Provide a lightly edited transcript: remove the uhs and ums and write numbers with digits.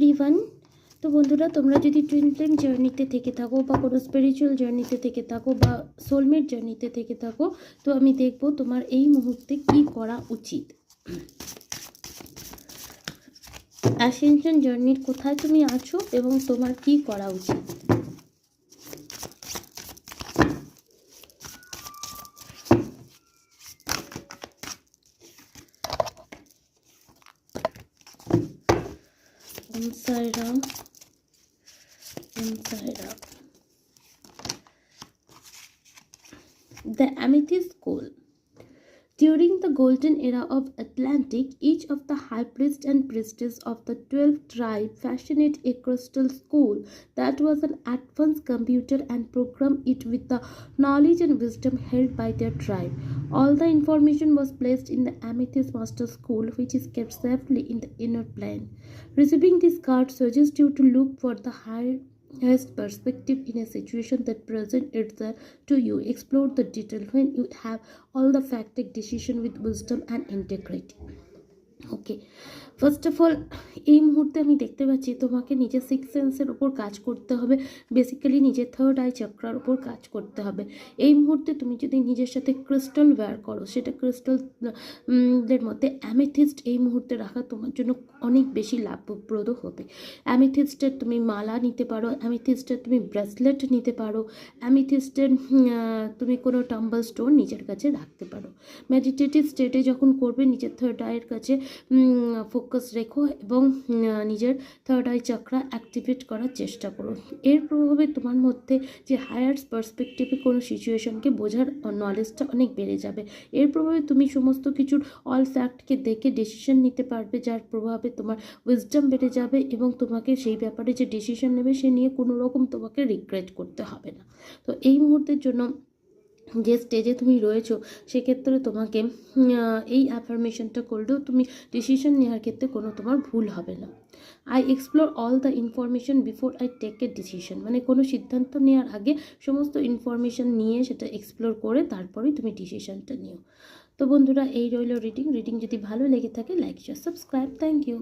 Everyone. তো বন্ধুরা, তোমরা যদি টুইন ফ্লেম জার্নিতে থেকে থাকো বা কোনো স্পিরিচুয়াল জার্নিতে থেকে থাকো বা সোলমেট জার্নিতে থেকে থাকো, তো আমি দেখবো তোমার এই মুহূর্তে কি করা উচিত। অ্যাসেনশন জার্নির কোথায় তুমি আছো এবং তোমার কি করা উচিত। The Amethyst School. During the golden era of Atlantic, each of the high priest and priestess of the 12 tribe fashioned a crystal school that was an advanced computer and programmed it with the knowledge and wisdom held by their tribe. All the information was placed in the Amethyst Master School, which is kept safely in the inner plane. Receiving this card suggests you to look for the highest perspective in a situation that presents itself to you. Explore the detail when you have all the fact, take decision with wisdom and integrity. Okay, first of all এই মুহূর্তে আমি দেখতে পাচ্ছি তোমাকে নিজের six সেন্সের ওপর কাজ করতে হবে, বেসিক্যালি নিজের থার্ড আই চক্রার ওপর কাজ করতে হবে। এই মুহূর্তে তুমি যদি নিজের সাথে ক্রিস্টাল ওয়্যার করো, সেটা ক্রিস্টালদের মধ্যে অ্যামেথিস্ট এই মুহূর্তে রাখা তোমার জন্য অনেক বেশি লাভপ্রদ হবে। অ্যামেথিস্টের তুমি মালা নিতে পারো, অ্যামেথিস্টের তুমি ব্রেসলেট নিতে পারো, অ্যামেথিস্টের তুমি কোনো টাম্বল স্টোন নিজের কাছে রাখতে পারো। মেডিটেটিভ স্টেটে যখন করবে নিজের থার্ড আইয়ের কাছে ফোকাস রেখো এবং নিজের থার্ড আই চক্রা অ্যাক্টিভেট করার চেষ্টা করো। এর প্রভাবে তোমার মধ্যে যে হায়ার পার্সপেক্টিভে কোনো সিচুয়েশনকে বোঝার নলেজটা অনেক বেড়ে যাবে। এর প্রভাবে তুমি সমস্ত কিছুর অল ফ্যাক্টকে দেখে ডিসিশন নিতে পারবে, যার প্রভাবে তোমার উইজডম বেড়ে যাবে এবং তোমাকে সেই ব্যাপারে যে ডিসিশন নেবে সে নিয়ে কোনো রকম তোমাকে রিগ্রেট করতে হবে না। তো এই মুহূর্তের জন্য যে স্টেজে তুমি রয়েছো সেক্ষেত্রে তোমাকে এই অ্যাফার্মেশনটা করলেও তুমি ডিসিশন নেওয়ার ক্ষেত্রে কোনো তোমার ভুল হবে না। I explore all the information before I take a decision, মানে কোনো সিদ্ধান্ত নেওয়ার আগে সমস্ত ইনফরমেশন নিয়ে সেটা এক্সপ্লোর করে তারপরেই তুমি ডিসিশনটা নিও। তো বন্ধুরা, এই রইল রিডিং যদি ভালো লেগে থাকে like share subscribe. Thank you.